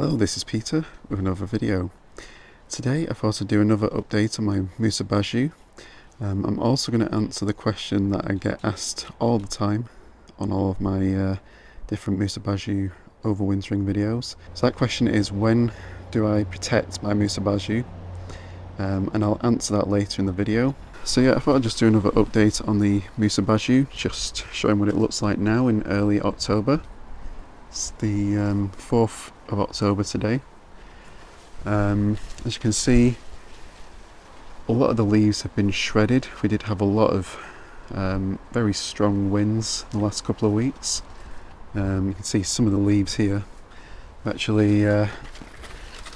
Hello, this is Peter with another video. Today I thought I'd do another update on my Musa Basjoo. I'm also going to answer the question that I get asked all the time on all of my different Musa Basjoo overwintering videos. So that question is, when do I protect my Musa Basjoo? And I'll answer that later in the video. So yeah, I thought I'd just do another update on the Musa Basjoo, just showing what it looks like now in early October. It's the 4th of October today. As you can see, a lot of the leaves have been shredded. We did have a lot of very strong winds the last couple of weeks. You can see some of the leaves here actually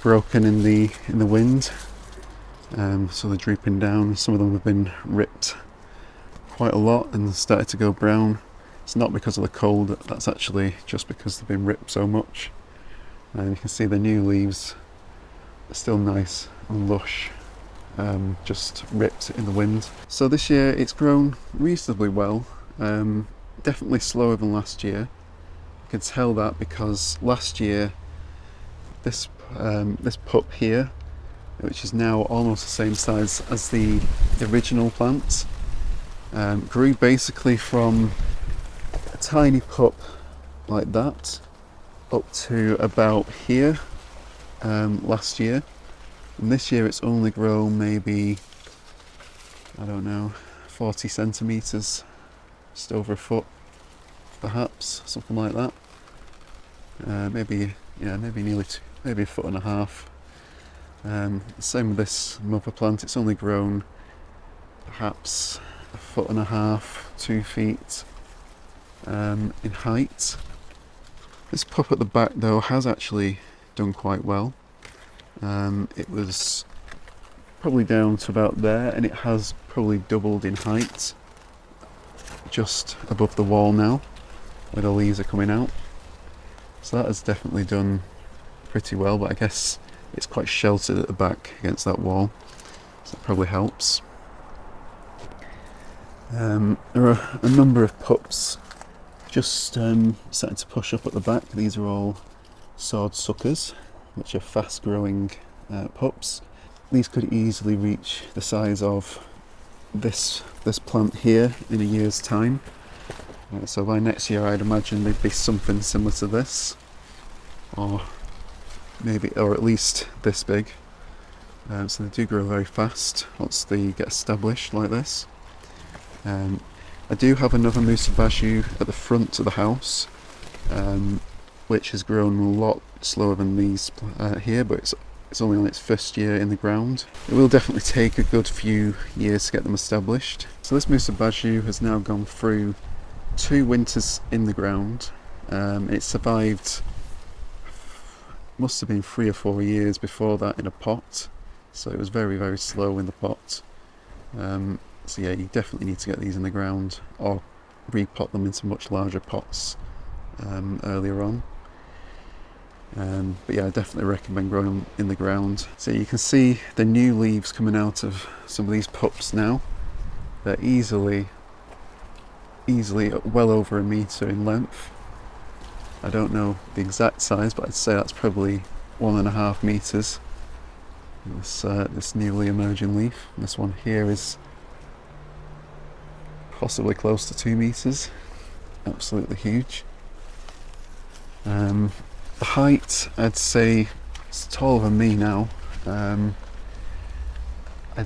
broken in the wind, so they're drooping down. Some of them have been ripped quite a lot and started to go brown. It's not because of the cold, that's actually just because they've been ripped so much. And you can see the new leaves are still nice and lush, just ripped in the wind. So this year it's grown reasonably well, definitely slower than last year. You can tell that because last year this pup here, which is now almost the same size as the original plant, grew basically from a tiny pup like that up to about here last year, and this year it's only grown maybe, I don't know, 40 centimetres, just over a foot perhaps, something like that. Maybe nearly maybe a foot and a half. Same with this mother plant, it's only grown perhaps a foot and a half, 2 feet in height. This pup at the back though has actually done quite well. It was probably down to about there, and it has probably doubled in height just above the wall now where the leaves are coming out. So that has definitely done pretty well, but I guess it's quite sheltered at the back against that wall, so that probably helps. There are a number of pups just starting to push up at the back. These are all sword suckers, which are fast growing pups. These could easily reach the size of this plant here in a year's time. So by next year I'd imagine they'd be something similar to this, or at least this big. So they do grow very fast once they get established like this. I do have another Musa Basjoo at the front of the house, which has grown a lot slower than these here, but it's only on its first year in the ground. It will definitely take a good few years to get them established. So this Musa Basjoo has now gone through 2 winters in the ground. It survived, must have been 3 or 4 years before that in a pot, so it was very, very slow in the pot. So yeah, you definitely need to get these in the ground or repot them into much larger pots earlier on. But yeah, I definitely recommend growing them in the ground. So you can see the new leaves coming out of some of these pups now. They're easily well over a metre in length. I don't know the exact size, but I'd say that's probably 1.5 metres. This newly emerging leaf. And this one here is possibly close to 2 metres. Absolutely huge. The height, I'd say it's taller than me now. I'd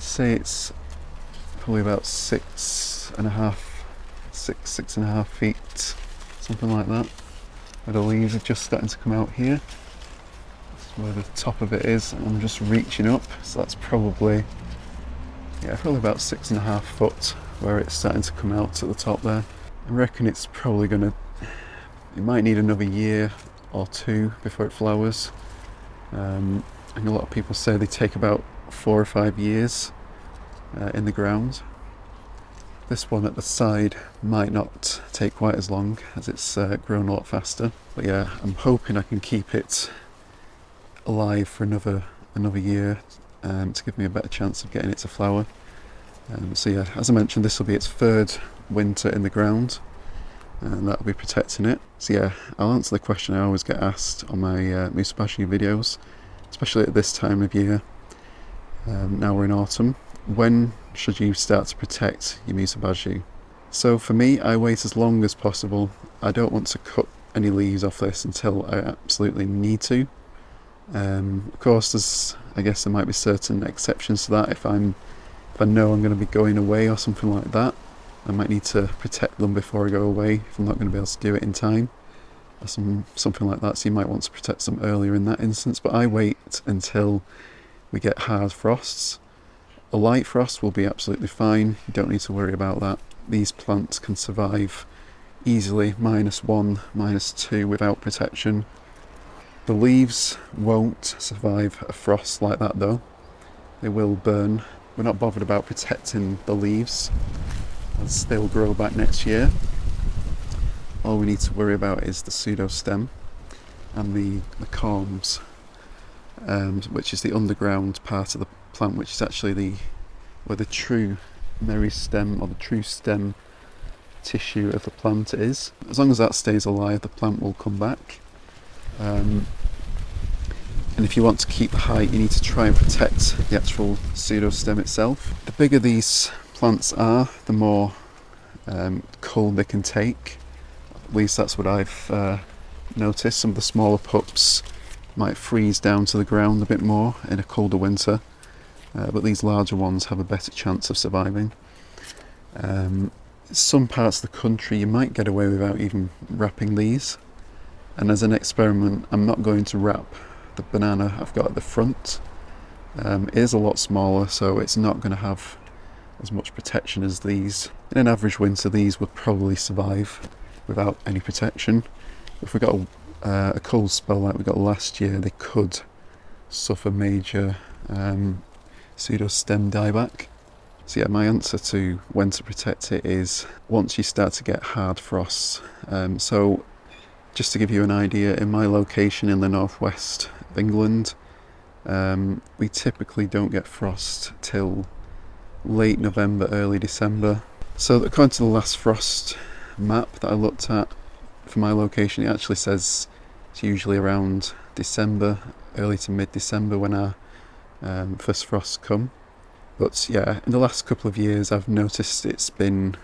say it's probably about 6.5 feet, something like that. Where the leaves are just starting to come out here. That's where the top of it is, and I'm just reaching up, so that's probably about 6.5 foot where it's starting to come out at the top there. I reckon it's probably it might need another year or 2 before it flowers. And a lot of people say they take about 4 or 5 years in the ground. This one at the side might not take quite as long, as it's grown a lot faster. But yeah, I'm hoping I can keep it alive for another year to give me a better chance of getting it to flower. So yeah, as I mentioned, this will be its 3rd winter in the ground. and that'll be protecting it. So yeah, I'll answer the question I always get asked on my Musa Basjoo videos, especially at this time of year. Now we're in autumn. When should you start to protect your Musa Basjoo? So for me, I wait as long as possible. I don't want to cut any leaves off this until I absolutely need to. Of course, I guess there might be certain exceptions to that. If I know I'm going to be going away or something like that, I might need to protect them before I go away if I'm not going to be able to do it in time, or something like that. So you might want to protect them earlier in that instance. But I wait until we get hard frosts. A light frost will be absolutely fine. You don't need to worry about that. These plants can survive easily -1, -2 without protection. The leaves won't survive a frost like that though. They will burn. We're not bothered about protecting the leaves, as they'll grow back next year. All we need to worry about is the pseudostem and the corms, which is the underground part of the plant, which is actually where the true meristem or the true stem tissue of the plant is. As long as that stays alive, the plant will come back. And if you want to keep the height, you need to try and protect the actual pseudostem itself. The bigger these plants are, the more cold they can take. At least that's what I've noticed. Some of the smaller pups might freeze down to the ground a bit more in a colder winter, but these larger ones have a better chance of surviving. Some parts of the country you might get away without even wrapping these, and as an experiment I'm not going to wrap the banana I've got at the front. It is a lot smaller, so it's not going to have as much protection as these. In an average winter these would probably survive without any protection. If we got a cold spell like we got last year, they could suffer major pseudostem dieback. So yeah, my answer to when to protect it is once you start to get hard frosts. So just to give you an idea, in my location in the northwest of England, we typically don't get frost till late November, early December. So according to the last frost map that I looked at for my location, it actually says it's usually around December, early to mid-December when our first frosts come. But yeah, in the last couple of years I've noticed it's been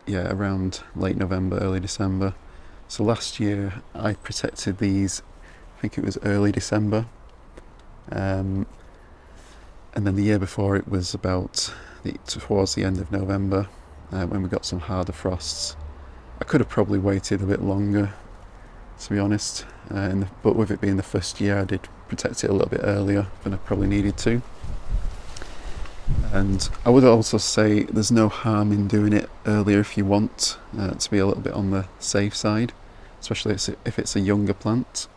around late November, early December. So last year I protected these, I think it was early December, and then the year before it was about towards the end of November, when we got some harder frosts. I could have probably waited a bit longer, to be honest, but with it being the first year I did protect it a little bit earlier than I probably needed to. And I would also say there's no harm in doing it earlier if you want to be a little bit on the safe side, especially if it's a younger plant.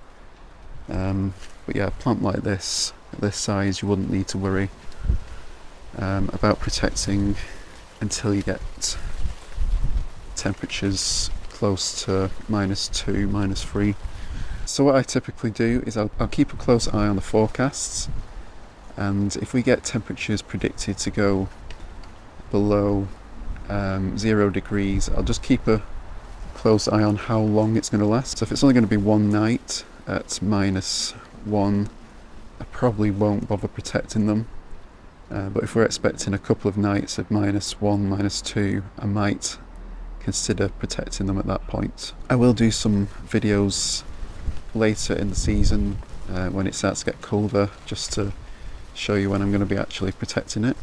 But yeah, a plant like this, at this size, you wouldn't need to worry about protecting until you get temperatures close to -2, -3. So what I typically do is I'll keep a close eye on the forecasts, and if we get temperatures predicted to go below 0 degrees, I'll just keep a close eye on how long it's going to last. So if it's only going to be one night at -1, I probably won't bother protecting them. But if we're expecting a couple of nights of -1, -2, I might consider protecting them at that point. I will do some videos later in the season when it starts to get colder, just to show you when I'm going to be actually protecting it.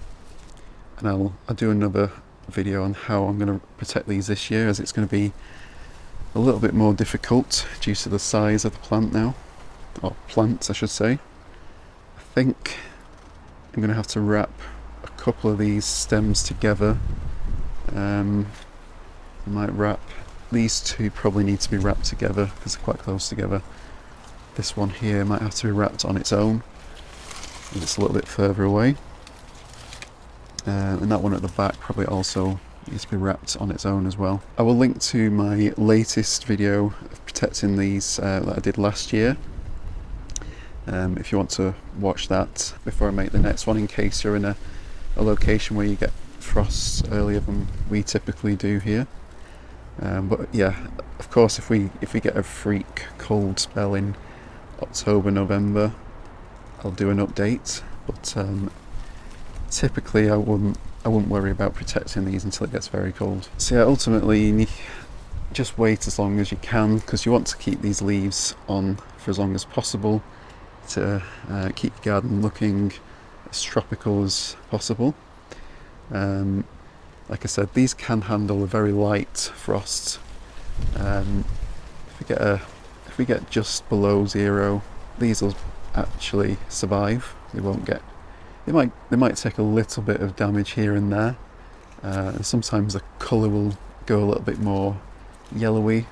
And I'll do another video on how I'm going to protect these this year, as it's going to be a little bit more difficult due to the size of the plant now, or plants I should say. I think I'm going to have to wrap a couple of these stems together. I might wrap these two, probably need to be wrapped together because they're quite close together. This one here might have to be wrapped on its own, and it's a little bit further away. And that one at the back probably also needs to be wrapped on its own as well. I will link to my latest video of protecting these that I did last year, if you want to watch that before I make the next one, in case you're in a location where you get frosts earlier than we typically do here. But yeah, of course, if we get a freak cold spell in October, November, I'll do an update. But typically, I wouldn't worry about protecting these until it gets very cold. So yeah, ultimately, you need just wait as long as you can, because you want to keep these leaves on for as long as possible to keep your garden looking as tropical as possible. Like I said, these can handle a very light frost. If we get just below 0, these will actually survive. They won't get. They might take a little bit of damage here and there. And sometimes the colour will go a little bit more yellowy.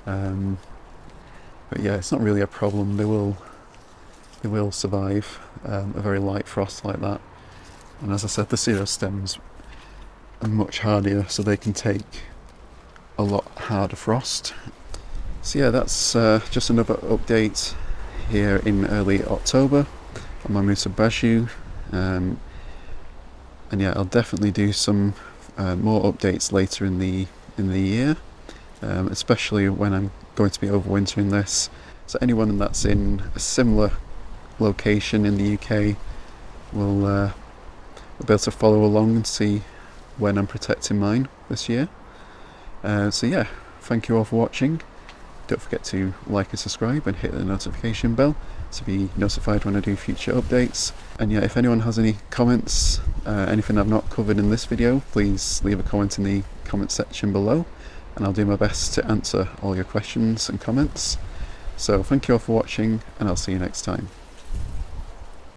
But yeah, it's not really a problem. They will survive a very light frost like that. And as I said, the pseudo stems are much hardier, so they can take a lot harder frost. So yeah, that's just another update here in early October on my Musa Basjoo. And yeah, I'll definitely do some more updates later in the year, especially when I'm going to be overwintering this. So anyone that's in a similar location in the UK will be able to follow along and see when I'm protecting mine this year. So yeah, thank you all for watching. Don't forget to like and subscribe and hit the notification bell to be notified when I do future updates. And yeah, if anyone has any comments, anything I've not covered in this video, please leave a comment in the comment section below, and I'll do my best to answer all your questions and comments. So thank you all for watching, and I'll see you next time.